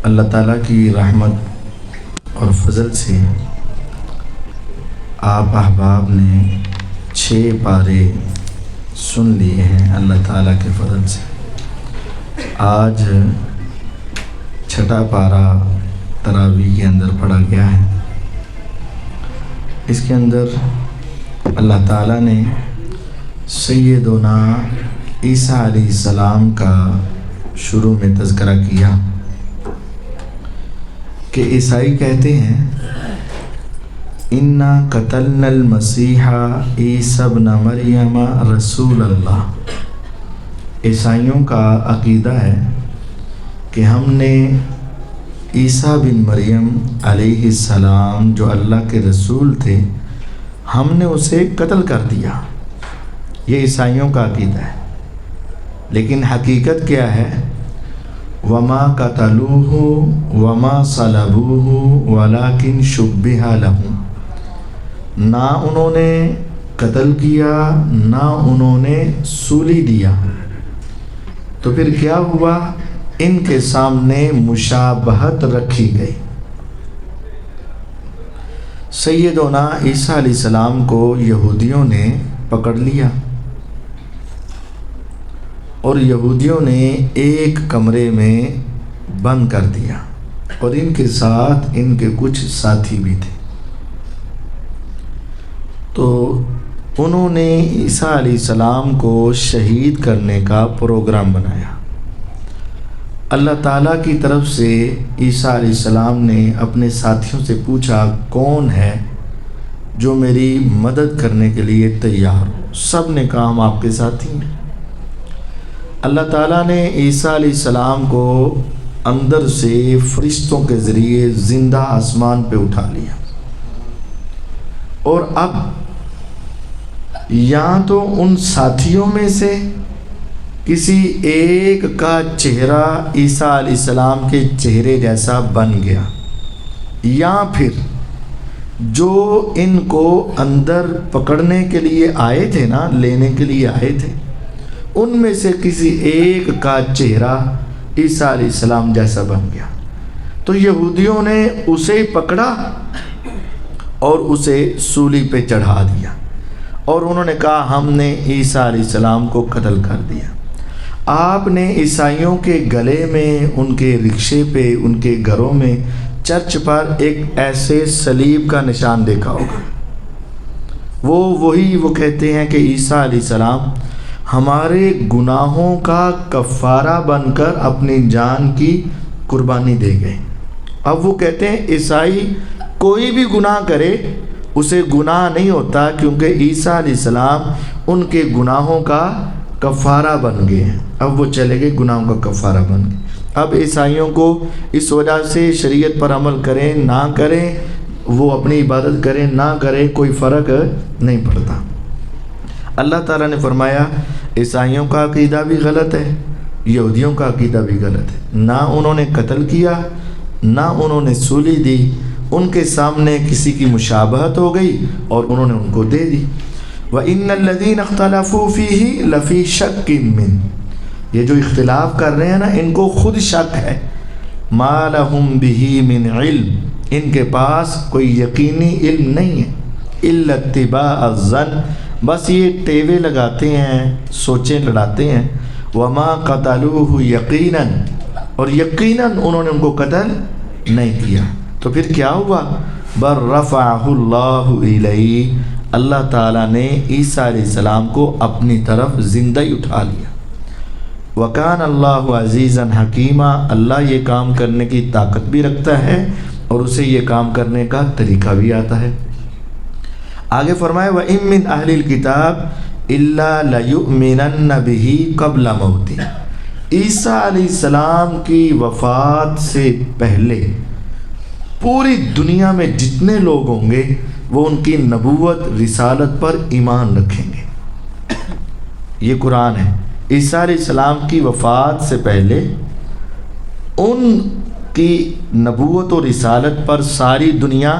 اللہ تعالیٰ کی رحمت اور فضل سے آپ احباب نے 6 پارے سن لیے ہیں اللہ تعالیٰ کے فضل سے۔ آج 6واں پارہ تراویح کے اندر پڑھا گیا ہے۔ اس کے اندر اللہ تعالیٰ نے سیدنا عیسیٰ علیہ السلام کا شروع میں تذکرہ کیا کہ عیسائی کہتے ہیں اِنَّا قَتَلْنَا الْمَسِيحَ عِيسَى ابْنَ مَرْيَمَ رسول اللہ۔ عیسائیوں کا عقیدہ ہے کہ ہم نے عیسیٰ بن مریم علیہ السلام جو اللہ کے رسول تھے، ہم نے اسے قتل کر دیا۔ یہ عیسائیوں کا عقیدہ ہے، لیکن حقیقت کیا ہے؟ وَمَا قَتَلُوهُ وَمَا صَلَبُوهُ وَلَكِنْ شُبِّهَ لَهُمْ۔ نہ انہوں نے قتل کیا، نہ انہوں نے سولی دیا، تو پھر کیا ہوا؟ ان کے سامنے مشابہت رکھی گئی۔ سیدنا عیسیٰ علیہ السلام کو یہودیوں نے پکڑ لیا اور یہودیوں نے ایک کمرے میں بند کر دیا، اور ان کے ساتھ ان کے کچھ ساتھی بھی تھے۔ تو انہوں نے عیسیٰ علیہ السلام کو شہید کرنے کا پروگرام بنایا۔ اللہ تعالیٰ کی طرف سے عیسیٰ علیہ السلام نے اپنے ساتھیوں سے پوچھا کون ہے جو میری مدد کرنے کے لیے تیار ہو؟ سب نے کہا ہم آپ کے ساتھی ہیں۔ اللہ تعالیٰ نے عیسیٰ علیہ السلام کو اندر سے فرشتوں کے ذریعے زندہ آسمان پہ اٹھا لیا، اور اب یا تو ان ساتھیوں میں سے کسی ایک کا چہرہ عیسیٰ علیہ السلام کے چہرے جیسا بن گیا، یا پھر جو ان کو اندر پکڑنے کے لیے آئے تھے نا، لینے کے لیے آئے تھے، ان میں سے کسی ایک کا چہرہ عیسیٰ علیہ السلام جیسا بن گیا۔ تو یہودیوں نے اسے پکڑا اور اسے سولی پہ چڑھا دیا، اور انہوں نے کہا ہم نے عیسیٰ علیہ السلام کو قتل کر دیا۔ آپ نے عیسائیوں کے گلے میں، ان کے رکشے پہ، ان کے گھروں میں، چرچ پر ایک ایسے صلیب کا نشان دیکھا ہوگا۔ وہ کہتے ہیں کہ عیسیٰ علیہ السلام ہمارے گناہوں کا کفارہ بن کر اپنی جان کی قربانی دے گئے۔ اب وہ کہتے ہیں عیسائی کوئی بھی گناہ کرے اسے گناہ نہیں ہوتا، کیونکہ عیسیٰ علیہ السلام ان کے گناہوں کا کفارہ بن گئے ہیں۔ اب وہ چلے گئے، گناہوں کا کفارہ بن گئے۔ اب عیسائیوں کو اس وجہ سے شریعت پر عمل کریں نہ کریں، وہ اپنی عبادت کریں نہ کریں، کوئی فرق نہیں پڑتا۔ اللہ تعالیٰ نے فرمایا عیسائیوں کا عقیدہ بھی غلط ہے، یہودیوں کا عقیدہ بھی غلط ہے۔ نہ انہوں نے قتل کیا، نہ انہوں نے سولی دی، ان کے سامنے کسی کی مشابہت ہو گئی اور انہوں نے ان کو دے دی۔ وَإِنَّ الَّذِينَ اخْتَلَفُوا فِيهِ لَفِي شَكٍّ مِّنْ، یہ جو اختلاف کر رہے ہیں نا، ان کو خود شک ہے۔ مَا لَهُمْ بِهِ مِنْ عِلْمٍ، ان کے پاس کوئی یقینی علم نہیں ہے۔ إِلَّا اتِّبَاعَ الظَّنِّ، بس یہ ٹیوے لگاتے ہیں، سوچیں لڑاتے ہیں۔ وَمَا قَتَلُوهُ يَقِينًا، اور یقیناً انہوں نے ان کو قتل نہیں کیا۔ تو پھر کیا ہوا؟ بَلْ رَفَعَهُ اللَّهُ إِلَيْهِ، اللہ تعالیٰ نے عیسیٰ علیہ السلام کو اپنی طرف زندہ ہی اٹھا لیا۔ وَكَانَ اللَّهُ عَزِيزًا حَكِيمًا، اللہ یہ کام کرنے کی طاقت بھی رکھتا ہے اور اسے یہ کام کرنے کا طریقہ بھی آتا ہے۔ آگے فرمائے وَإِن مِّنْ أَهْلِ الْكِتَابِ إِلَّا لَيُؤْمِنَنَّ بِهِ قَبْلَ مَوْتِهِ، عیسیٰ علیہ السلام کی وفات سے پہلے پوری دنیا میں جتنے لوگ ہوں گے وہ ان کی نبوت، رسالت پر ایمان رکھیں گے۔ یہ قرآن ہے۔ عیسیٰ علیہ السلام کی وفات سے پہلے ان کی نبوت و رسالت پر ساری دنیا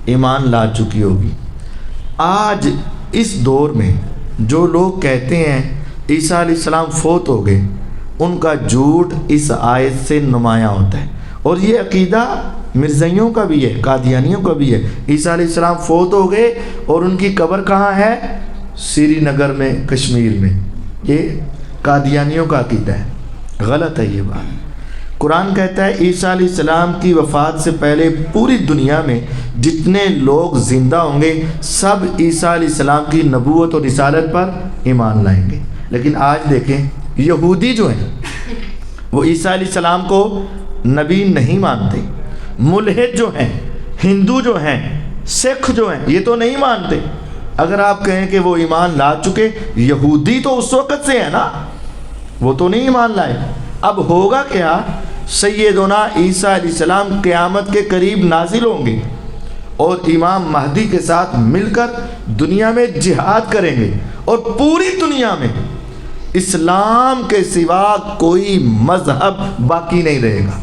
ایمان لا چکی ہوگی۔ آج اس دور میں جو لوگ کہتے ہیں عیسیٰ علیہ السلام فوت ہو گئے، ان کا جھوٹ اس آیت سے نمایاں ہوتا ہے۔ اور یہ عقیدہ مرزائیوں کا بھی ہے، قادیانیوں کا بھی ہے۔ عیسیٰ علیہ السلام فوت ہو گئے اور ان کی قبر کہاں ہے؟ سری نگر میں، کشمیر میں۔ یہ قادیانیوں کا عقیدہ ہے، غلط ہے یہ بات۔ قرآن کہتا ہے عیسیٰ علیہ السلام کی وفات سے پہلے پوری دنیا میں جتنے لوگ زندہ ہوں گے سب عیسیٰ علیہ السلام کی نبوت اور رسالت پر ایمان لائیں گے۔ لیکن آج دیکھیں یہودی جو ہیں وہ عیسیٰ علیہ السلام کو نبی نہیں مانتے، ملحد جو ہیں، ہندو جو ہیں، سکھ جو ہیں، یہ تو نہیں مانتے۔ اگر آپ کہیں کہ وہ ایمان لا چکے، یہودی تو اس وقت سے ہے نا، وہ تو نہیں ایمان لائے۔ اب ہوگا کیا؟ سیدنا عیسیٰ علیہ السلام قیامت کے قریب نازل ہوں گے اور امام مہدی کے ساتھ مل کر دنیا میں جہاد کریں گے، اور پوری دنیا میں اسلام کے سوا کوئی مذہب باقی نہیں رہے گا۔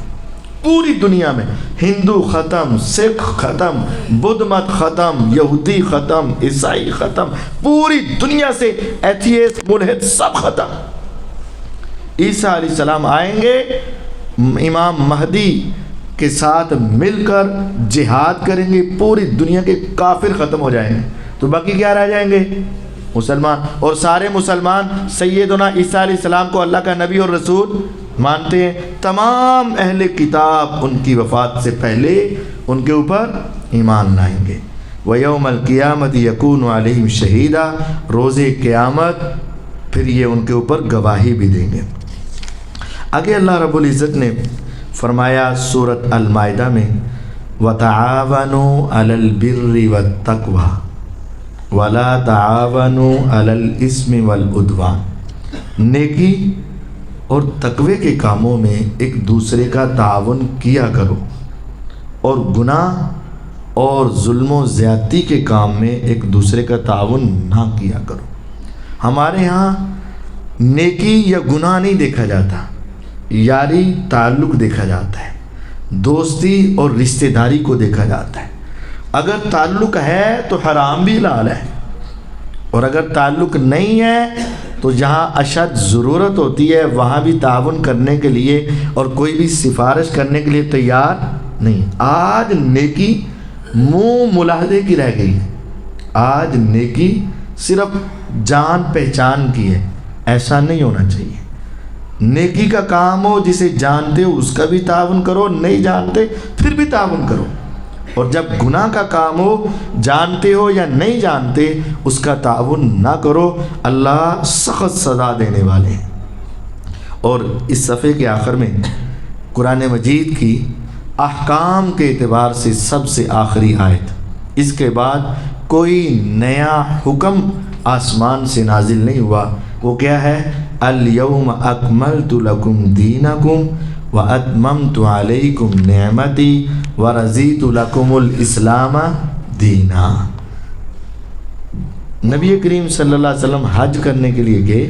پوری دنیا میں ہندو ختم، سکھ ختم، بدھ مت ختم، یہودی ختم، عیسائی ختم، پوری دنیا سے ایتھیسٹ، ملحد سب ختم۔ عیسیٰ علیہ السلام آئیں گے، امام مہدی کے ساتھ مل کر جہاد کریں گے، پوری دنیا کے کافر ختم ہو جائیں گے، تو باقی کیا رہ جائیں گے؟ مسلمان۔ اور سارے مسلمان سیدنا عیسیٰ علیہ السلام کو اللہ کا نبی اور رسول مانتے ہیں۔ تمام اہل کتاب ان کی وفات سے پہلے ان کے اوپر ایمان لائیں گے۔ وَيَوْمَ الْقِيَامَةِ يَكُونُ عَلَيْهِمْ شَهِيدًا، روز قیامت پھر یہ ان کے اوپر گواہی بھی دیں گے۔ آگے اللہ رب العزت نے فرمایا سورۃ المائدہ میں وَتَعَاوَنُوا عَلَى الْبِرِّ وَالتَّقْوَى وَلَا تَعَاوَنُوا عَلَى الْإِثْمِ وَالْعُدْوَانِ، نیکی اور تقوی کے کاموں میں ایک دوسرے کا تعاون کیا کرو، اور گناہ اور ظلم و زیادتی کے کام میں ایک دوسرے کا تعاون نہ کیا کرو۔ ہمارے ہاں نیکی یا گناہ نہیں دیکھا جاتا، یاری تعلق دیکھا جاتا ہے، دوستی اور رشتہ داری کو دیکھا جاتا ہے۔ اگر تعلق ہے تو حرام بھی حلال ہے، اور اگر تعلق نہیں ہے تو جہاں اشد ضرورت ہوتی ہے وہاں بھی تعاون کرنے کے لیے اور کوئی بھی سفارش کرنے کے لیے تیار نہیں۔ آج نیکی منہ ملاحدے کی رہ گئی ہے، آج نیکی صرف جان پہچان کی ہے۔ ایسا نہیں ہونا چاہیے۔ نیکی کا کام ہو، جسے جانتے ہو اس کا بھی تعاون کرو، نہیں جانتے پھر بھی تعاون کرو، اور جب گناہ کا کام ہو، جانتے ہو یا نہیں جانتے اس کا تعاون نہ کرو۔ اللہ سخت سزا دینے والے ہیں۔ اور اس صفحے کے آخر میں قرآن مجید کی احکام کے اعتبار سے سب سے آخری آیت، اس کے بعد کوئی نیا حکم آسمان سے نازل نہیں ہوا۔ وہ کیا ہے؟ الیوم اکملت لکم دینکم واتممت علیکم نعمتی ورضیت لکم الاسلام دینا۔ نبی کریم صلی اللہ علیہ وسلم حج کرنے کے لیے گئے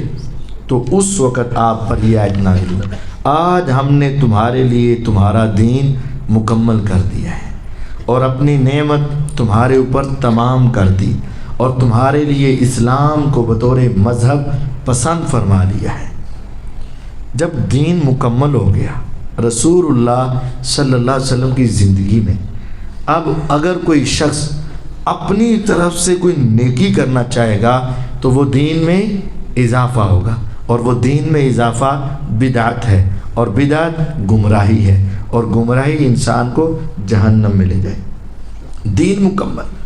تو اس وقت آپ پر یہ آیت نازل ہوئی، آج ہم نے تمہارے لیے تمہارا دین مکمل کر دیا ہے اور اپنی نعمت تمہارے اوپر تمام کر دی، اور تمہارے لیے اسلام کو بطور مذہب پسند فرما لیا ہے۔ جب دین مکمل ہو گیا رسول اللہ صلی اللہ علیہ وسلم کی زندگی میں، اب اگر کوئی شخص اپنی طرف سے کوئی نیکی کرنا چاہے گا تو وہ دین میں اضافہ ہوگا، اور وہ دین میں اضافہ بدعت ہے، اور بدعت گمراہی ہے، اور گمراہی انسان کو جہنم میں لے جائے۔ دین مکمل،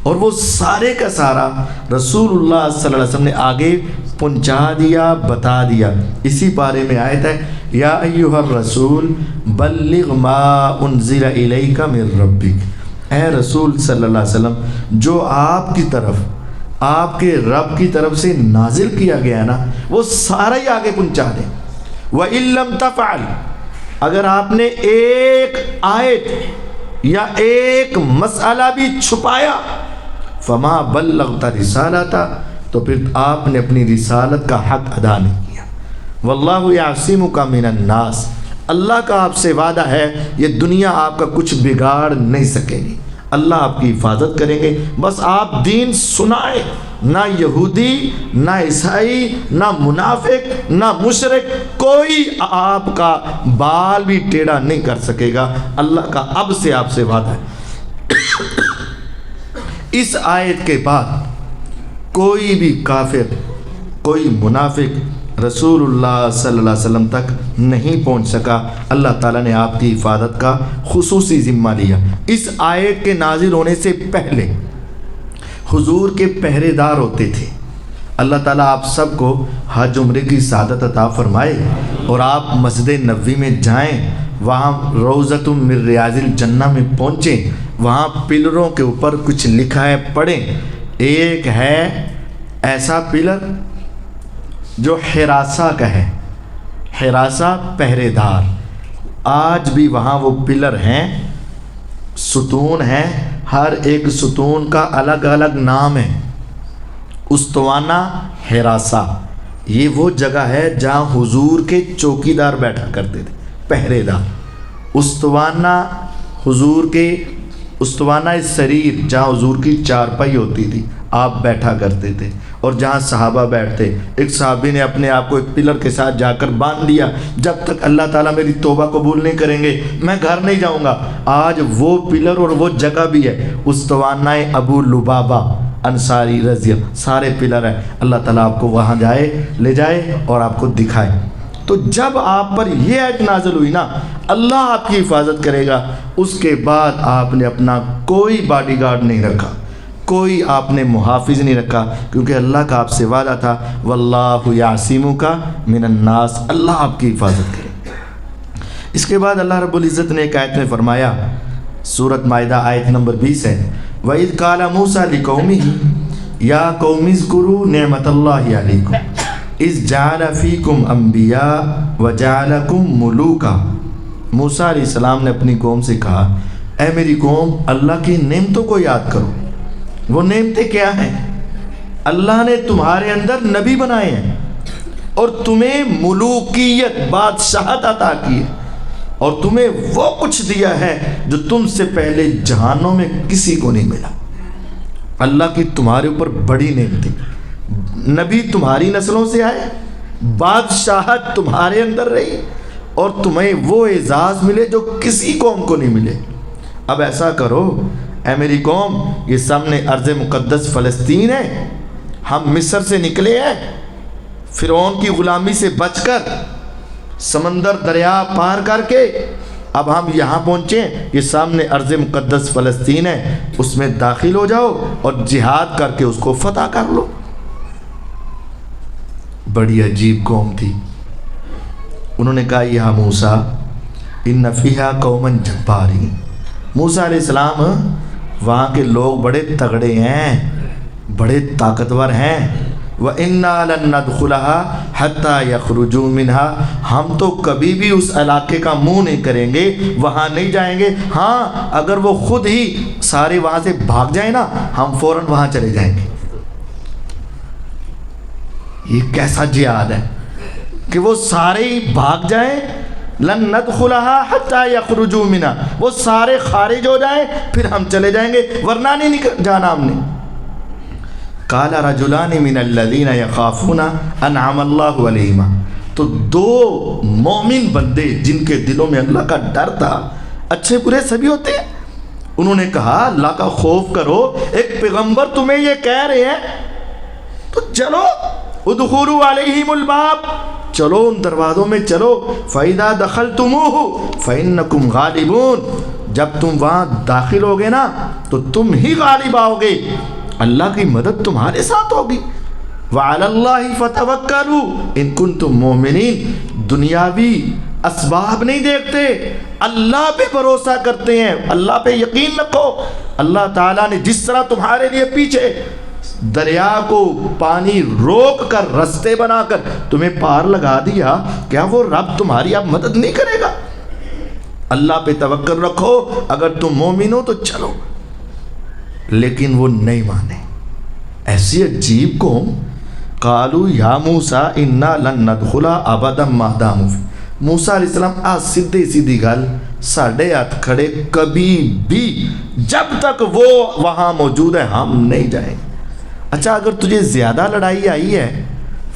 اور وہ سارے کا سارا رسول اللہ صلی اللہ علیہ وسلم نے آگے پہنچا دیا، بتا دیا۔ اسی بارے میں آیت ہے یا ایھا الرسول بلغ ما انزل الیک من ربک، اے رسول صلی اللہ علیہ وسلم جو آپ کی طرف، آپ کے رب کی طرف سے نازل کیا گیا ہے نا، وہ سارا ہی آگے پہنچا دیں۔ وَإِن لَّمْ تَفْعَلْ، اگر آپ نے ایک آیت یا ایک مسئلہ بھی چھپایا، فما بلغت رسالتا، تو پھر آپ نے اپنی رسالت کا حق ادا نہیں کیا۔ واللہ یعصمک من الناس، اللہ کا آپ سے وعدہ ہے یہ دنیا آپ کا کچھ بگاڑ نہیں سکے گی، اللہ آپ کی حفاظت کریں گے، بس آپ دین سنائیں۔ نہ یہودی، نہ عیسائی، نہ منافق، نہ مشرک، کوئی آپ کا بال بھی ٹیڑھا نہیں کر سکے گا، اللہ کا اب سے آپ سے وعدہ ہے۔ اس آیت کے بعد کوئی بھی کافر، کوئی منافق رسول اللہ صلی اللہ علیہ وسلم تک نہیں پہنچ سکا۔ اللہ تعالیٰ نے آپ کی حفاظت کا خصوصی ذمہ لیا۔ اس آیت کے نازل ہونے سے پہلے حضور کے پہرے دار ہوتے تھے۔ اللہ تعالیٰ آپ سب کو حج عمرے کی سعادت عطا فرمائے، اور آپ مسجد نبوی میں جائیں، وہاں روضۃ من ریاض الجنہ میں پہنچیں، وہاں پلروں کے اوپر کچھ لکھا ہے، پڑھیں۔ ایک ہے ایسا پلر جو حراسہ کا ہے، حراسہ پہرے دار، آج بھی وہاں وہ پلر ہیں، ستون ہیں، ہر ایک ستون کا الگ الگ نام ہے۔ استوانہ حراسہ، یہ وہ جگہ ہے جہاں حضور کے چوکیدار بیٹھا کرتے تھے، پہرے دار۔ استوانہ حضور کے، استوانہ سریر جہاں حضور کی چارپائی ہوتی تھی، آپ بیٹھا کرتے تھے، اور جہاں صحابہ بیٹھتے۔ ایک صحابی نے اپنے آپ کو ایک پلر کے ساتھ جا کر باندھ دیا، جب تک اللہ تعالیٰ میری توبہ قبول نہیں کریں گے میں گھر نہیں جاؤں گا۔ آج وہ پلر اور وہ جگہ بھی ہے، استوانہ ابو لبابہ انصاری رضی اللہ، سارے پلر ہیں۔ اللہ تعالیٰ آپ کو وہاں لے جائے اور آپ کو دکھائے۔ تو جب آپ پر یہ آیت نازل ہوئی نا، اللہ آپ کی حفاظت کرے گا، اس کے بعد آپ نے اپنا کوئی باڈی گارڈ نہیں رکھا، کوئی آپ نے محافظ نہیں رکھا، کیونکہ اللہ کا آپ سے وعدہ تھا، واللہ یعصمک من الناس، اللہ آپ کی حفاظت کرے۔ اس کے بعد اللہ رب العزت نے ایک آیت میں فرمایا، سورۃ مائدہ آیت نمبر 20 ہے، وَإِذْ قَالَ مُوسَىٰ لِقَوْمِهِ يَا قَوْمِ اذْكُرُوا نِعْمَةَ اللَّهِ عَلَيْكُمْ اِذْ جَعَلَ فِيكُمْ أَنْبِيَاءَ وَجَعَلَكُمْ مُلُوكًا۔ موسیٰ علیہ السلام نے اپنی قوم سے کہا، اے میری قوم، اللہ کی نعمتوں کو یاد کرو۔ وہ نعمتیں کیا ہیں؟ اللہ نے تمہارے اندر نبی بنائے ہیں، اور تمہیں ملوکیت، بادشاہت عطا کی ہے، اور تمہیں وہ کچھ دیا ہے جو تم سے پہلے جہانوں میں کسی کو نہیں ملا۔ اللہ کی تمہارے اوپر بڑی نعمتیں، نبی تمہاری نسلوں سے آئے، بادشاہت تمہارے اندر رہی، اور تمہیں وہ اعزاز ملے جو کسی قوم کو نہیں ملے۔ اب ایسا کرو، اے میری قوم، یہ سامنے ارض مقدس فلسطین ہے، ہم مصر سے نکلے ہیں، فرعون کی غلامی سے بچ کر، سمندر دریا پار کر کے، اب ہم یہاں پہنچے، یہ سامنے ارض مقدس فلسطین ہے، اس میں داخل ہو جاؤ اور جہاد کر کے اس کو فتح کر لو۔ بڑی عجیب قوم تھی، انہوں نے کہا، یا موسیٰ ان فیہا قوما جبارین۔ موسیٰ علیہ السلام، وہاں کے لوگ بڑے تگڑے ہیں، بڑے طاقتور ہیں، وَإِنَّا لَن نَّدْخُلَهَا حَتَّى يَخْرُجُوا مِنْهَا، ہم تو کبھی بھی اس علاقے کا منہ نہیں کریں گے، وہاں نہیں جائیں گے، ہاں اگر وہ خود ہی سارے وہاں سے بھاگ جائیں نا، ہم فوراً وہاں چلے جائیں گے۔ یہ کیسا جہاد ہے کہ وہ سارے ہی بھاگ جائیں، لن ندخلها حتى يخرجوا منها، وہ سارے خارج ہو جائیں پھر ہم چلے جائیں گے، ورنہ نہیں جانا ہم نے۔ قال رجلان من الذين يخافون انعم الله عليهم، تو دو مومن بندے جن کے دلوں میں اللہ کا ڈر تھا، اچھے برے سبھی ہوتے ہیں، انہوں نے کہا اللہ کا خوف کرو، ایک پیغمبر تمہیں یہ کہہ رہے ہیں تو چلو، ادخلوا علیہم الباب، چلو ان دروازوں میں چلو، فَإِذَا دَخَلْتُمُوهُ فَإِنَّكُمْ غَالِبُونَ، جب تم وہاں داخل ہوگے نا تو تم ہی غالب آؤ گے، اللہ کی مدد تمہارے ساتھ ہوگی۔ وَعَلَى اللَّهِ فَتَوَكَّلُوا إِن كُنتُم مُؤْمِنِينَ، دنیاوی اسباب نہیں دیکھتے، اللہ پہ بھروسہ کرتے ہیں، اللہ پہ یقین رکھو۔ اللہ تعالیٰ نے جس طرح تمہارے لیے پیچھے دریا کو پانی روک کر، رستے بنا کر تمہیں پار لگا دیا، کیا وہ رب تمہاری اب مدد نہیں کرے گا؟ اللہ پہ توکل رکھو، اگر تم مومن ہو تو چلو۔ لیکن وہ نہیں مانے، ایسی عجیب قوم، قالوا یا موسیٰ انا لن ندخلها ابدا ما داموا فیہ، موسیٰ علیہ السلام آ سیدھی سیدھی گل ساڑھے ہاتھ کھڑے کبھی بھی جب تک وہ وہاں موجود ہے ہم نہیں جائیں. اچھا اگر تجھے زیادہ لڑائی آئی ہے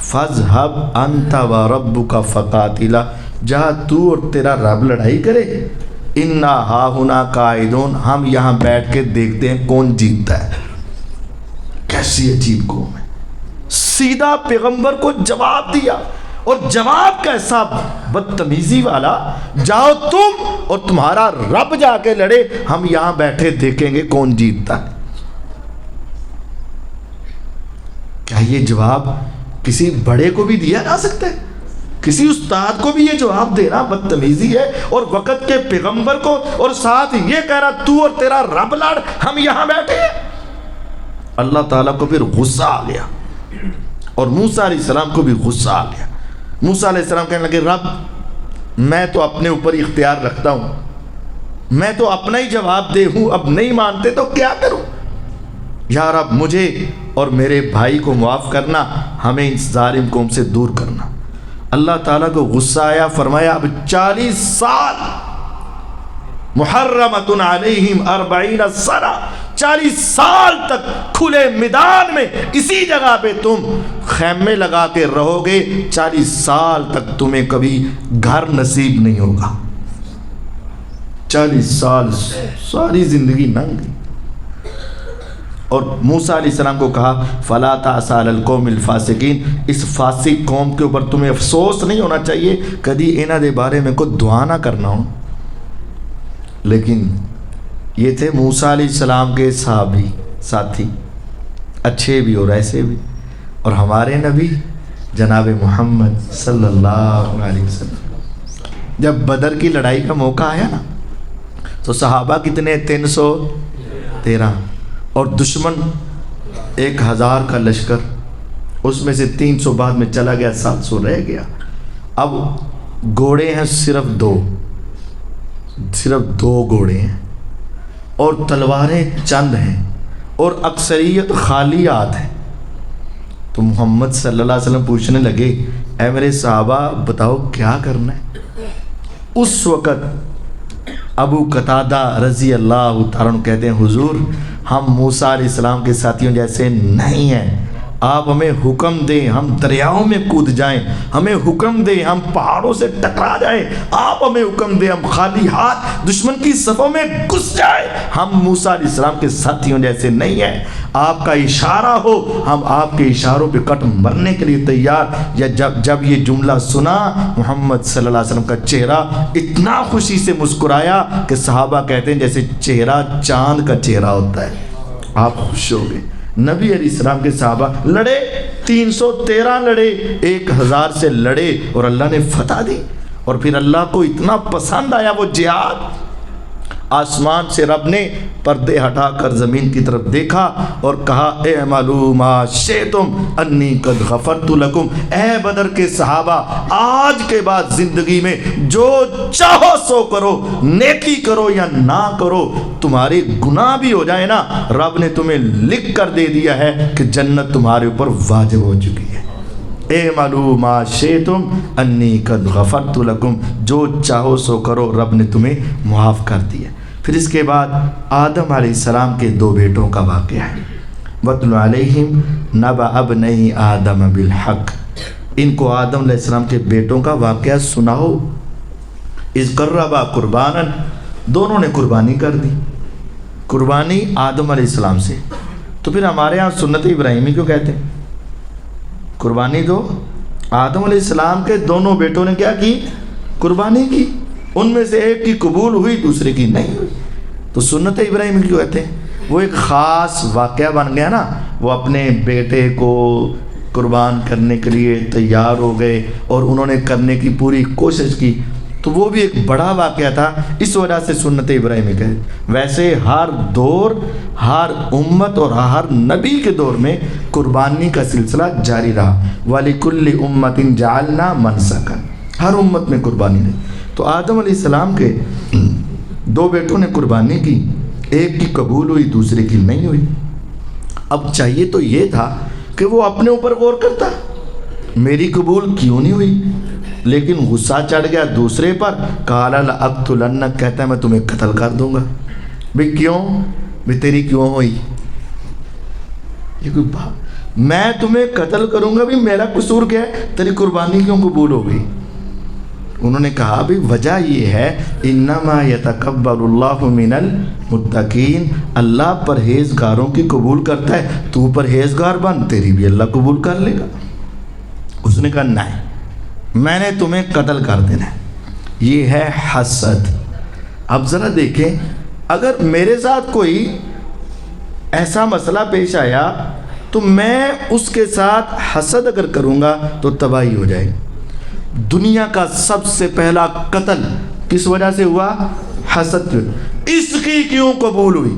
فَاذْهَبْ أَنْتَ وَرَبُّكَ فَقَاتِلَا, جہاں تو اور تیرا رب لڑائی کرے, اِنَّا هَاهُنَا قَاعِدُونَ, ہم یہاں بیٹھ کے دیکھتے ہیں کون جیتتا ہے. کیسی عجیب قوم ہے. سیدھا پیغمبر کو جواب دیا, اور جواب کیسا بدتمیزی والا, جاؤ تم اور تمہارا رب جا کے لڑے, ہم یہاں بیٹھے دیکھیں گے کون جیتتا ہے. کیا یہ جواب کسی بڑے کو بھی دیا جا سکتا ہے؟ کسی استاد کو بھی یہ جواب دینا بدتمیزی ہے, اور وقت کے پیغمبر کو, اور ساتھ یہ کہہ رہا تو اور تیرا رب لڑ, ہم یہاں بیٹھے ہیں. اللہ تعالیٰ کو پھر غصہ آ گیا, اور موسیٰ علیہ السلام کو بھی غصہ آ گیا. موسیٰ علیہ السلام کہنے لگے رب میں تو اپنے اوپر اختیار رکھتا ہوں, میں تو اپنا ہی جواب دے ہوں, اب نہیں مانتے تو کیا کروں. یا رب مجھے اور میرے بھائی کو معاف کرنا, ہمیں اس ظالم قوم سے دور کرنا. اللہ تعالیٰ کو غصہ آیا, فرمایا اب 40 سال محرمۃ علیہم 40 سنہ, 40 سال تک کھلے میدان میں اسی جگہ پہ تم خیمے لگا کے رہو گے. 40 سال تک تمہیں کبھی گھر نصیب نہیں ہوگا. 40 سال ساری زندگی ننگ گئی. اور موسیٰ علیہ السلام کو کہا فَلَا تَعْسَ عَلَى الْقَوْمِ الْفَاسِقِينَ, اس فاسق قوم کے اوپر تمہیں افسوس نہیں ہونا چاہیے, کدی انہاں دے بارے میں کوئی دعا نہ کرنا ہو. لیکن یہ تھے موسیٰ علیہ السلام کے صحابی ساتھی, اچھے بھی اور ایسے بھی. اور ہمارے نبی جناب محمد صلی اللہ علیہ وسلم جب بدر کی لڑائی کا موقع آیا نا, تو صحابہ کتنے 313, اور دشمن 1000 کا لشکر, اس میں سے 300 بعد میں چلا گیا, 700 رہ گیا. اب گھوڑے ہیں صرف 2 گھوڑے ہیں, اور تلواریں چند ہیں, اور اکثریت خالی ہاتھ ہیں. تو محمد صلی اللہ علیہ وسلم پوچھنے لگے اے میرے صحابہ بتاؤ کیا کرنا ہے. اس وقت ابو قتادہ رضی اللہ تعالیٰ عنہ کہتے ہیں حضور ہم موسیٰ علیہ السلام کے ساتھیوں جیسے نہیں ہیں, آپ ہمیں حکم دیں ہم دریاؤں میں کود جائیں, ہمیں حکم دیں ہم پہاڑوں سے ٹکرا جائیں, آپ ہمیں حکم دیں ہم خالی ہاتھ دشمن کی صفوں میں گھس جائیں, ہم موسیٰ علیہ السلام کے ساتھیوں جیسے نہیں ہیں. آپ کا اشارہ ہو ہم آپ کے اشاروں پہ کٹ مرنے کے لیے تیار. یا جب یہ جملہ سنا محمد صلی اللہ علیہ وسلم کا چہرہ اتنا خوشی سے مسکرایا کہ صحابہ کہتے ہیں جیسے چہرہ چاند کا چہرہ ہوتا ہے. آپ خوش ہو گئے. نبی علیہ السلام کے صحابہ لڑے, 313 لڑے, 1000 سے لڑے, اور اللہ نے فتح دی. اور پھر اللہ کو اتنا پسند آیا وہ جہاد, آسمان سے رب نے پردے ہٹا کر زمین کی طرف دیکھا اور کہا اعملوا ما شئتم انی قد غفرت لکم. اے بدر کے صحابہ آج کے بعد زندگی میں جو چاہو سو کرو, نیکی کرو یا نہ کرو, تمہارے گناہ بھی ہو جائے نا رب نے تمہیں لکھ کر دے دیا ہے کہ جنت تمہارے اوپر واجب ہو چکی ہے. اعملوا ما شئتم انی قد غفرت لکم, جو چاہو سو کرو رب نے تمہیں معاف کر دیا. پھر اس کے بعد آدم علیہ السلام کے 2 بیٹوں کا واقعہ ہے. وَاتْلُ عَلَيْهِمْ نَبَأَ ابْنَيْ آدَمَ بِالْحَقِّ, ان کو آدم علیہ السلام کے بیٹوں کا واقعہ سناؤ. اِذْ قَرَّبَا قُرْبَانًا, دونوں نے قربانی کر دی. قربانی آدم علیہ السلام سے, تو پھر ہمارے ہاں سنت ابراہیمی کیوں کہتے ہیں؟ قربانی تو آدم علیہ السلام کے دونوں بیٹوں نے کیا کی؟ قربانی کی. ان میں سے ایک کی قبول ہوئی دوسرے کی نہیں ہوئی, تو سنت ابراہیم کیوں کہتے ہیں؟ وہ ایک خاص واقعہ بن گیا نا, وہ اپنے بیٹے کو قربان کرنے کے لیے تیار ہو گئے اور انہوں نے کرنے کی پوری کوشش کی, تو وہ بھی ایک بڑا واقعہ تھا, اس وجہ سے سنت ابراہیمی کہتے. ویسے ہر دور, ہر امت اور ہر نبی کے دور میں قربانی کا سلسلہ جاری رہا. وَلِكُلِّ أُمَّةٍ جَعَلْنَا مَنْسَكًا, ہر امت میں قربانی نہیں. تو آدم علیہ السلام کے 2 بیٹوں نے قربانی کی, ایک کی قبول ہوئی دوسرے کی نہیں ہوئی. اب چاہیے تو یہ تھا کہ وہ اپنے اوپر غور کرتا, میری قبول کیوں نہیں ہوئی, لیکن غصہ چڑھ گیا دوسرے پر، قال لأقتلنک، کہتا ہے میں تمہیں قتل کر دوں گا۔ بھئی کیوں؟ بھئی تیری کیوں ہوئی؟ یہ کوئی بات، میں تمہیں قتل کروں گا، بھی میرا قصور کیا ہے؟ تیری قربانی کیوں قبول ہو گئی؟ انہوں نے کہا بھی وجہ یہ ہے انما یتقبل اللہ من المتقین، اللہ پرہیزگاروں کی قبول کرتا ہے، تو پرہیزگار بن، تیری بھی اللہ قبول کر لے گا۔ اس نے کہا نہیں، میں نے تمہیں قتل کر دینا ہے۔ یہ ہے حسد۔ اب ذرا دیکھیں، اگر میرے ساتھ کوئی ایسا مسئلہ پیش آیا تو میں اس کے ساتھ حسد اگر کروں گا تو تباہی ہو جائے گی۔ دنیا کا سب سے پہلا قتل کس وجہ سے ہوا؟ حسد۔ اس کی کیوں قبول ہوئی؟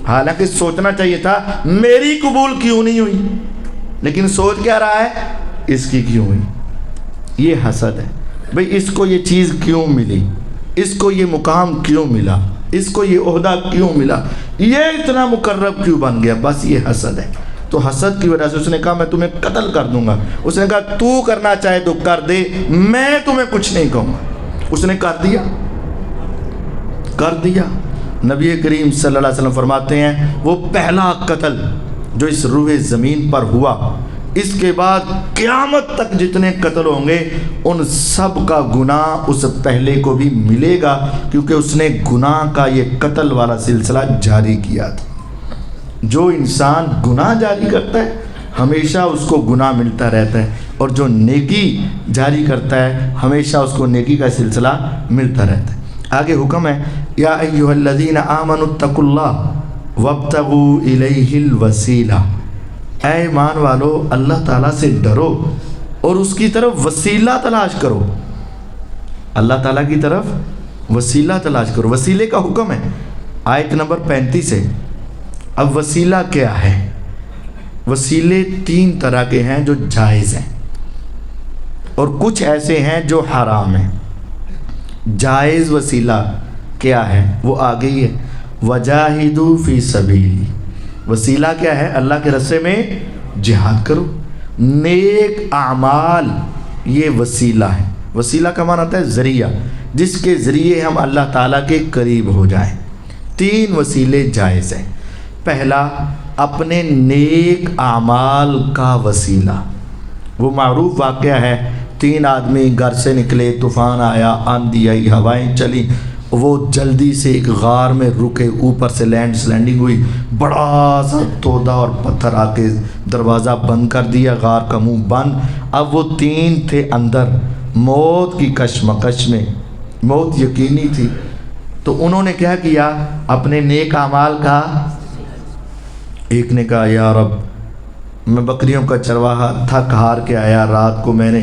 حالانکہ سوچنا چاہیے تھا میری قبول کیوں نہیں ہوئی، لیکن سوچ کیا رہا ہے؟ اس کی کیوں ہوئی۔ یہ حسد ہے۔ بھئی اس کو یہ چیز کیوں ملی، اس کو یہ مقام کیوں ملا، اس کو یہ عہدہ کیوں ملا، یہ اتنا مقرب کیوں بن گیا، بس یہ حسد ہے۔ تو حسد کی وجہ سے اس نے کہا میں تمہیں قتل کر دوں گا۔ اس نے کہا تو کرنا چاہے تو کر دے، میں تمہیں کچھ نہیں کہوں گا۔ اس نے کر دیا۔ نبی کریم صلی اللہ علیہ وسلم فرماتے ہیں وہ پہلا قتل جو اس روح زمین پر ہوا، اس کے بعد قیامت تک جتنے قتل ہوں گے ان سب کا گناہ اس پہلے کو بھی ملے گا، کیونکہ اس نے گناہ کا یہ قتل والا سلسلہ جاری کیا تھا۔ جو انسان گناہ جاری کرتا ہے ہمیشہ اس کو گناہ ملتا رہتا ہے، اور جو نیکی جاری کرتا ہے ہمیشہ اس کو نیکی کا سلسلہ ملتا رہتا ہے۔ آگے حکم ہے یا ایھا الذین آمنوا اتقوا اللہ وابتغوا الیہ الوسیلہ، اے ایمان والو اللہ تعالیٰ سے ڈرو اور اس کی طرف وسیلہ تلاش کرو۔ اللہ تعالیٰ کی طرف وسیلہ تلاش کرو۔ وسیلے کا حکم ہے آیت نمبر 35 ہے۔ اب وسیلہ کیا ہے؟ وسیلے 3 طرح کے ہیں جو جائز ہیں، اور کچھ ایسے ہیں جو حرام ہیں۔ جائز وسیلہ کیا ہے؟ وہ آگے ہی ہے، وجاہدوا فی سبیلی۔ وسیلہ کیا ہے؟ اللہ کے راستے میں جہاد کرو۔ نیک اعمال یہ وسیلہ ہے۔ وسیلہ کا معنی ہوتا ہے ذریعہ، جس کے ذریعے ہم اللہ تعالیٰ کے قریب ہو جائیں۔ 3 وسیلے جائز ہیں۔ پہلا اپنے نیک اعمال کا وسیلہ۔ وہ معروف واقعہ ہے، 3 آدمی گھر سے نکلے، طوفان آیا، آندھی آئی، ہوائیں چلی، وہ جلدی سے ایک غار میں رکے، اوپر سے لینڈ سلائڈنگ ہوئی، بڑا سا تودا اور پتھر آ کے دروازہ بند کر دیا، غار کا منہ بند۔ اب وہ 3 تھے اندر، موت کی کشمکش میں، موت یقینی تھی۔ تو انہوں نے کیا کیا؟ اپنے نیک اعمال کا، ایک نے کہا یا رب میں بکریوں کا چرواہا تھک ہار کے آیا، رات کو میں نے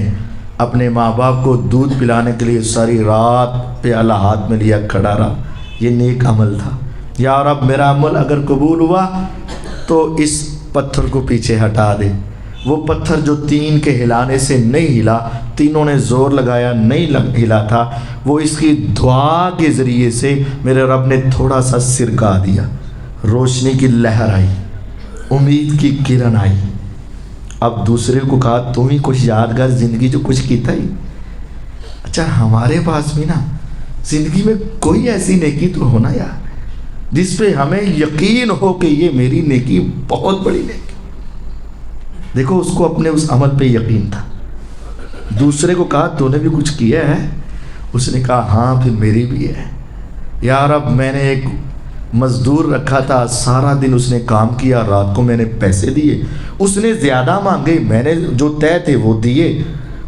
اپنے ماں باپ کو دودھ پلانے کے لیے ساری رات پیالہ ہاتھ میں لیا کھڑا رہا، یہ نیک عمل تھا۔ یا رب میرا عمل اگر قبول ہوا تو اس پتھر کو پیچھے ہٹا دے۔ وہ پتھر جو 3 کے ہلانے سے نہیں ہلا، تینوں نے زور لگایا نہیں ہلا تھا، وہ اس کی دعا کے ذریعے سے میرے رب نے تھوڑا سا سرکا دیا، روشنی کی لہر آئی، امید کی کرن آئی۔ اب دوسرے کو کہا تو ہی کچھ یادگار زندگی جو کچھ کیتا ہی۔ اچھا ہمارے پاس بھی نا زندگی میں کوئی ایسی نیکی تو ہونا یار جس پہ ہمیں یقین ہو کہ یہ میری نیکی بہت بڑی نیکی۔ دیکھو اس کو اپنے اس عمل پہ یقین تھا۔ دوسرے کو کہا تو نے بھی کچھ کیا ہے؟ اس نے کہا ہاں پھر میری بھی ہے۔ یا رب میں نے ایک مزدور رکھا تھا، سارا دن اس نے کام کیا، رات کو میں نے پیسے دیے، اس نے زیادہ مانگے، میں نے جو طے تھے وہ دیے،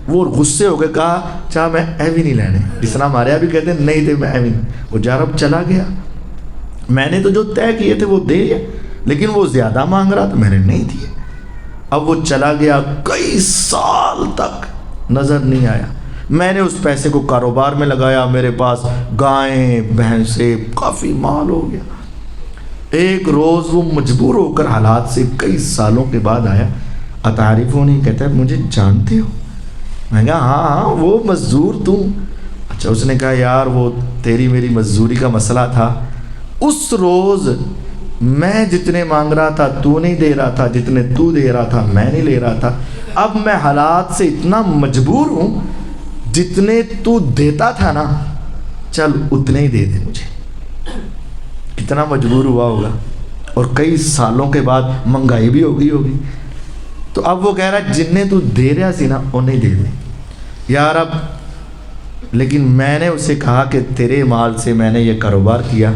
وہ غصے ہو گئے، کہا چاہ میں اے بھی نہیں لینے، جس طرح ہمارے یہاں بھی کہتے ہیں نہیں تھے میں اے بھی نہیں۔ وہ جا رب چلا گیا، میں نے تو جو طے کیے تھے وہ دے لیا، لیکن وہ زیادہ مانگ رہا تو میں نے نہیں دیے۔ اب وہ چلا گیا، کئی سال تک نظر نہیں آیا۔ میں نے اس پیسے کو کاروبار میں لگایا، میرے پاس گائیں بھینسیں کافی مال ہو گیا۔ ایک روز وہ مجبور ہو کر حالات سے کئی سالوں کے بعد آیا، اتعارفونی، کہتا ہے مجھے جانتے ہو؟ میں کہا ہاں وہ مزدور تم۔ اچھا اس نے کہا یار وہ تیری میری مزدوری کا مسئلہ تھا، اس روز میں جتنے مانگ رہا تھا تو نہیں دے رہا تھا، جتنے تو دے رہا تھا میں نہیں لے رہا تھا، اب میں حالات سے اتنا مجبور ہوں، جتنے تو دیتا تھا نا چل اتنے ہی دے دے مجھے. کتنا مجبور ہوا ہوگا, اور کئی سالوں کے بعد مہنگائی بھی ہوگی. تو اب وہ کہہ رہا جنہیں تو دے رہا سی نا انہیں دے دے. یا رب, لیکن میں نے اسے کہا کہ تیرے مال سے میں نے یہ کاروبار کیا,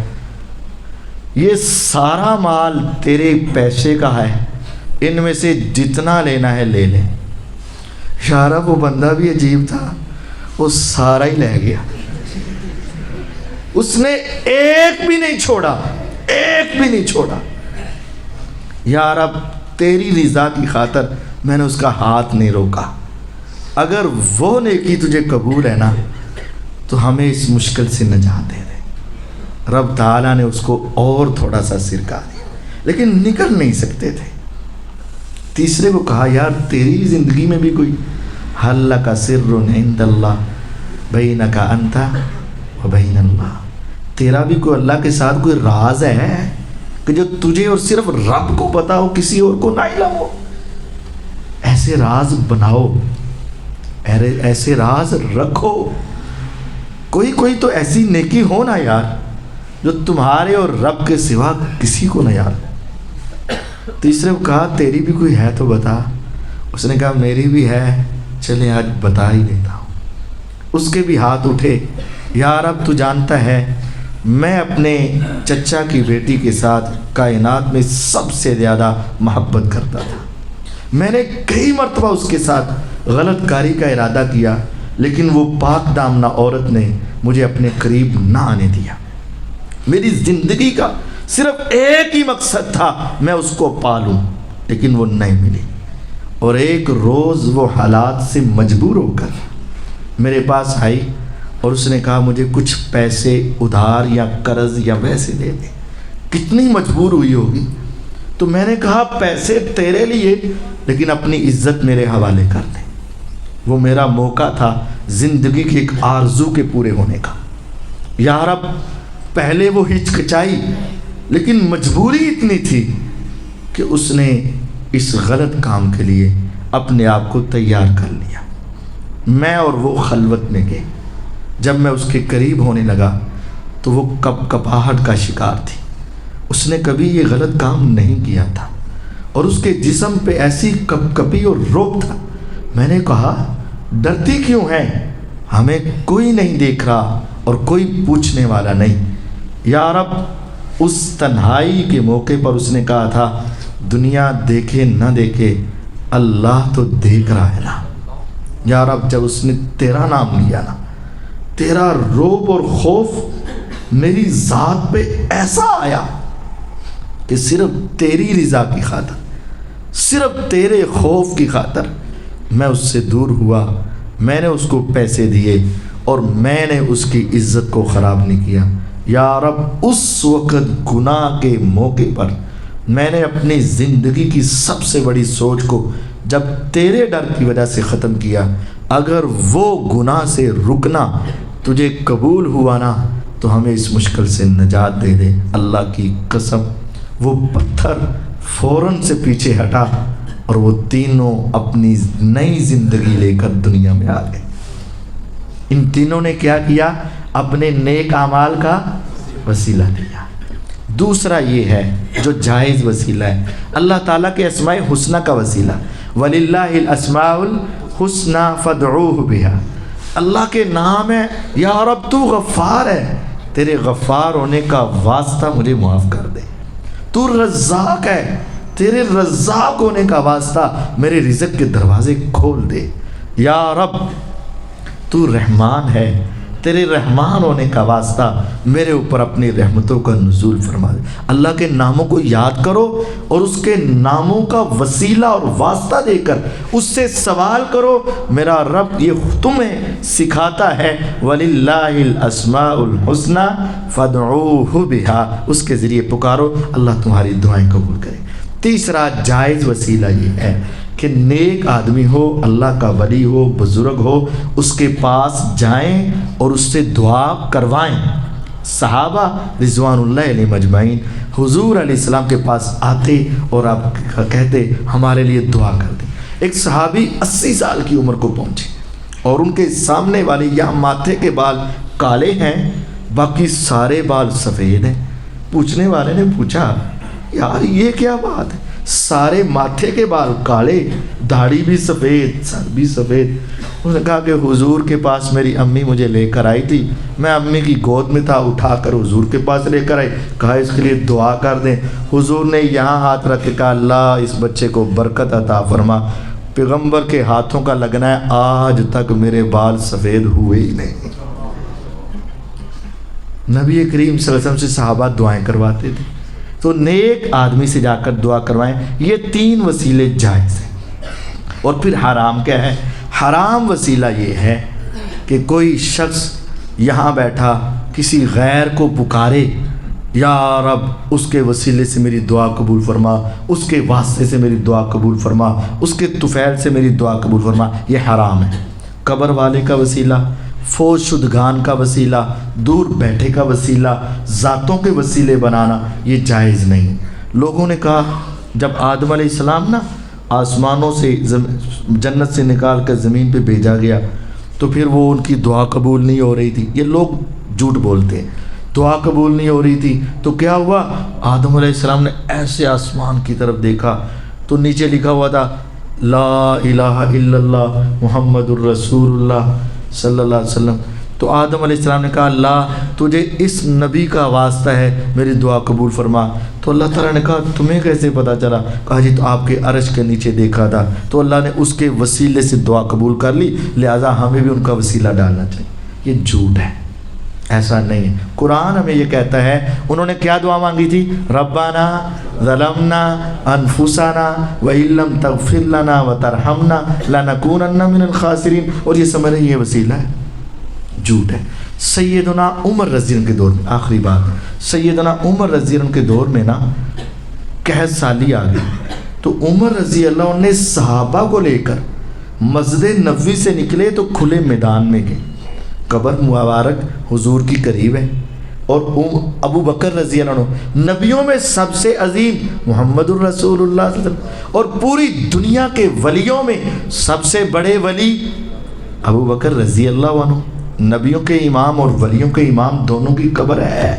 یہ سارا مال تیرے پیسے کا ہے, ان میں سے جتنا لینا ہے لے لے. یا رب, وہ بندہ بھی عجیب تھا, وہ سارا ہی لے گیا, اس نے ایک بھی نہیں چھوڑا, ایک بھی نہیں چھوڑا. یا رب, تیری رضا کی خاطر میں نے اس کا ہاتھ نہیں روکا, اگر وہ نیکی تجھے قبول ہے نا تو ہمیں اس مشکل سے نجات دے دے. رب تعالیٰ نے اس کو اور تھوڑا سا سرکا دیا, لیکن نکل نہیں سکتے تھے. تیسرے کو کہا یار تیری زندگی میں بھی کوئی حل لک سر عند اللہ بینک انت و بین اللہ, تیرا بھی کوئی اللہ کے ساتھ کوئی راز ہے کہ جو تجھے اور صرف رب کو پتا ہو, کسی اور کو نہ علم ہو. ایسے راز بناؤ, ایسے راز رکھو. کوئی تو ایسی نیکی ہو نا یار جو تمہارے اور رب کے سوا کسی کو نہ یاد. تیسرے کو کہا تیری بھی کوئی ہے تو بتا. اس نے کہا میری بھی ہے, چلے آج بتا ہی دیتا ہوں. اس کے بھی ہاتھ اٹھے. یا رب, تو جانتا ہے میں اپنے چچا کی بیٹی کے ساتھ کائنات میں سب سے زیادہ محبت کرتا تھا. میں نے کئی مرتبہ اس کے ساتھ غلط کاری کا ارادہ کیا, لیکن وہ پاک دامنہ عورت نے مجھے اپنے قریب نہ آنے دیا. میری زندگی کا صرف ایک ہی مقصد تھا, میں اس کو پالوں, لیکن وہ نہیں ملی. اور ایک روز وہ حالات سے مجبور ہو کر میرے پاس آئی اور اس نے کہا مجھے کچھ پیسے ادھار یا قرض یا ویسے دے دے. کتنی مجبور ہوئی ہوگی. تو میں نے کہا پیسے تیرے لیے, لیکن اپنی عزت میرے حوالے کر دے. وہ میرا موقع تھا زندگی کی ایک آرزو کے پورے ہونے کا. یا رب, پہلے وہ ہچکچائی, لیکن مجبوری اتنی تھی کہ اس نے اس غلط کام کے لیے اپنے آپ کو تیار کر لیا. میں اور وہ خلوت میں گئے. جب میں اس کے قریب ہونے لگا تو وہ کپاہٹ کا شکار تھی. اس نے کبھی یہ غلط کام نہیں کیا تھا, اور اس کے جسم پہ ایسی کپکپی اور روب تھا. میں نے کہا ڈرتی کیوں ہے, ہمیں کوئی نہیں دیکھ رہا اور کوئی پوچھنے والا نہیں. یا رب, اس تنہائی کے موقع پر اس نے کہا تھا دنیا دیکھے نہ دیکھے اللہ تو دیکھ رہا ہے نا. یا رب, جب اس نے تیرا نام لیا نا, تیرا روب اور خوف میری ذات پہ ایسا آیا کہ صرف تیری رضا کی خاطر, صرف تیرے خوف کی خاطر میں اس سے دور ہوا. میں نے اس کو پیسے دیے اور میں نے اس کی عزت کو خراب نہیں کیا. یا رب, اس وقت گناہ کے موقع پر میں نے اپنی زندگی کی سب سے بڑی سوچ کو جب تیرے ڈر کی وجہ سے ختم کیا. اگر وہ گناہ سے رکنا تجھے قبول ہوا نا تو ہمیں اس مشکل سے نجات دے دے. اللہ کی قسم, وہ پتھر فوراً سے پیچھے ہٹا اور وہ تینوں اپنی نئی زندگی لے کر دنیا میں آ گئے. ان تینوں نے کیا کیا, اپنے نیک اعمال کا وسیلہ دیا. دوسرا یہ ہے جو جائز وسیلہ ہے, اللہ تعالیٰ کے اسماء حسنہ کا وسیلہ. وَلِلَّهِ الْأَسْمَاءُ الْحُسْنَى فَادْعُوهُ بِهَا. اللہ کے نام ہے. یا رب, تو غفار ہے, تیرے غفار ہونے کا واسطہ مجھے معاف کر دے. تو رزاق ہے, تیرے رزاق ہونے کا واسطہ میرے رزق کے دروازے کھول دے. یا رب, تو رحمان ہے, تیرے رحمان ہونے کا واسطہ میرے اوپر اپنی رحمتوں کا نزول فرما دے. اللہ کے ناموں کو یاد کرو اور اس کے ناموں کا وسیلہ اور واسطہ دے کر اس سے سوال کرو. میرا رب یہ تمہیں سکھاتا ہے وَلِلَّهِ الْأَسْمَاءُ الْحُسْنَى فَادْعُوهُ بِهَا. اس کے ذریعے پکارو, اللہ تمہاری دعائیں قبول کرے. تیسرا جائز وسیلہ یہ ہے کہ نیک آدمی ہو, اللہ کا ولی ہو, بزرگ ہو, اس کے پاس جائیں اور اس سے دعا کروائیں. صحابہ رضوان اللہ علیہ مجمعین حضور علیہ السلام کے پاس آتے اور آپ کہتے ہمارے لیے دعا کر دیں. ایک صحابی 80 سال کی عمر کو پہنچے, اور ان کے سامنے والے یا ماتھے کے بال کالے ہیں، باقی سارے بال سفید ہیں۔ پوچھنے والے نے پوچھا یار یہ کیا بات ہے، سارے ماتھے کے بال کالے، داڑھی بھی سفید، سر بھی سفید۔ اس نے کہا کہ حضور کے پاس میری امی مجھے لے کر آئی تھی، میں امی کی گود میں تھا، اٹھا کر حضور کے پاس لے کر آئی، کہا اس کے لیے دعا کر دیں۔ حضور نے یہاں ہاتھ رکھ کے کہا اللہ اس بچے کو برکت عطا فرما۔ پیغمبر کے ہاتھوں کا لگنا ہے آج تک میرے بال سفید ہوئے ہی نہیں۔ نبی کریم صلی اللہ علیہ وسلم سے صحابہ دعائیں کرواتے تھے، تو نیک آدمی سے جا کر دعا کروائیں۔ یہ 3 وسیلے جائز ہیں۔ اور پھر حرام کیا ہے؟ حرام وسیلہ یہ ہے کہ کوئی شخص یہاں بیٹھا کسی غیر کو پکارے، یا رب اس کے وسیلے سے میری دعا قبول فرما، اس کے واسطے سے میری دعا قبول فرما، اس کے طفیل سے میری دعا قبول فرما، یہ حرام ہے۔ قبر والے کا وسیلہ، فوت شدگان کا وسیلہ، دور بیٹھے کا وسیلہ، ذاتوں کے وسیلے بنانا یہ جائز نہیں۔ لوگوں نے کہا جب آدم علیہ السلام نا آسمانوں سے جنت سے نکال کر زمین پہ بھیجا گیا تو پھر وہ ان کی دعا قبول نہیں ہو رہی تھی۔ یہ لوگ جھوٹ بولتے ہیں، دعا قبول نہیں ہو رہی تھی تو کیا ہوا؟ آدم علیہ السلام نے ایسے آسمان کی طرف دیکھا تو نیچے لکھا ہوا تھا لا الہ الا اللہ محمد الرسول اللہ صلی اللہ علیہ وسلم۔ تو آدم علیہ السلام نے کہا اللہ تجھے اس نبی کا واسطہ ہے، میری دعا قبول فرما۔ تو اللہ تعالیٰ نے کہا تمہیں کیسے پتہ چلا؟ کہا جی تو آپ کے عرش کے نیچے دیکھا تھا، تو اللہ نے اس کے وسیلے سے دعا قبول کر لی، لہٰذا ہمیں بھی ان کا وسیلہ ڈالنا چاہیے۔ یہ جھوٹ ہے، ایسا نہیں ہے۔ قرآن ہمیں یہ کہتا ہے انہوں نے کیا دعا مانگی تھی؟ ربنا ظلمنا انفسنا وان لم تغفر لنا وترحمنا لنکونن من الخاسرین، اور یہ سمجھ رہے یہ وسیلہ ہے، جھوٹ ہے۔ سیدنا عمر رضی اللہ عنہ کے دور میں، آخری بات، سیدنا عمر رضی اللہ عنہ کے دور میں نا قحط سالی آ گئی، تو عمر رضی اللہ عنہ نے صحابہ کو لے کر مسجد نبوی سے نکلے تو کھلے میدان میں گئے۔ قبر مبارک حضور کی قریب ہے، اور ابو بکر رضی اللہ عنہ نبیوں میں سب سے عظیم محمد الرسول اللہ صلی اللہ علیہ وسلم، اور پوری دنیا کے ولیوں میں سب سے بڑے ولی ابو بکر رضی اللہ عنہ، نبیوں کے امام اور ولیوں کے امام دونوں کی قبر ہے۔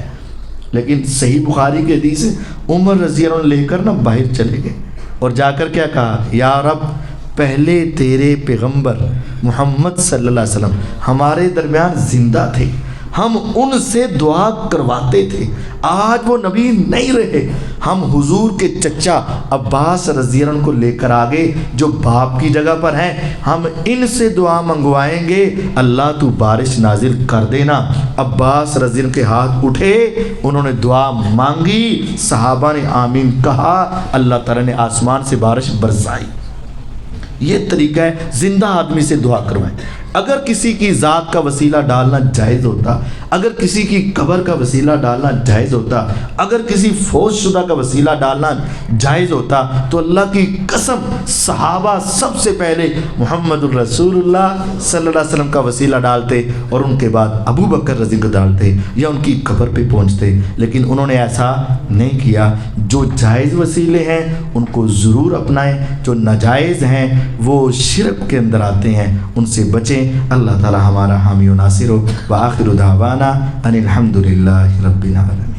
لیکن صحیح بخاری کے حدیث ہے عمر رضی اللہ عنہ لے کر نا باہر چلے گئے اور جا کر کیا کہا؟ یا رب پہلے تیرے پیغمبر محمد صلی اللہ علیہ وسلم ہمارے درمیان زندہ تھے، ہم ان سے دعا کرواتے تھے، آج وہ نبی نہیں رہے، ہم حضور کے چچا عباس رضی اللہ عنہ کو لے کر آگے جو باپ کی جگہ پر ہیں، ہم ان سے دعا منگوائیں گے، اللہ تو بارش نازل کر دینا۔ عباس رضی اللہ عنہ کے ہاتھ اٹھے، انہوں نے دعا مانگی، صحابہ نے آمین کہا، اللہ تعالیٰ نے آسمان سے بارش برسائی۔ یہ طریقہ ہے زندہ آدمی سے دعا کروائیں۔ اگر کسی کی ذات کا وسیلہ ڈالنا جائز ہوتا، اگر کسی کی قبر کا وسیلہ ڈالنا جائز ہوتا، اگر کسی فوت شدہ کا وسیلہ ڈالنا جائز ہوتا تو اللہ کی قسم صحابہ سب سے پہلے محمد الرسول اللہ صلی اللہ علیہ وسلم کا وسیلہ ڈالتے اور ان کے بعد ابو بکر رضی کو ڈالتے یا ان کی قبر پہ پہنچتے، لیکن انہوں نے ایسا نہیں کیا۔ جو جائز وسیلے ہیں ان کو ضرور اپنائیں، جو ناجائز ہیں وہ شرک کے اندر آتے ہیں، ان سے بچیں۔ اللہ تعالی ہمارا حامی و ناصر ہو۔ وآخر دعوانا ان الحمد للہ رب العالمین۔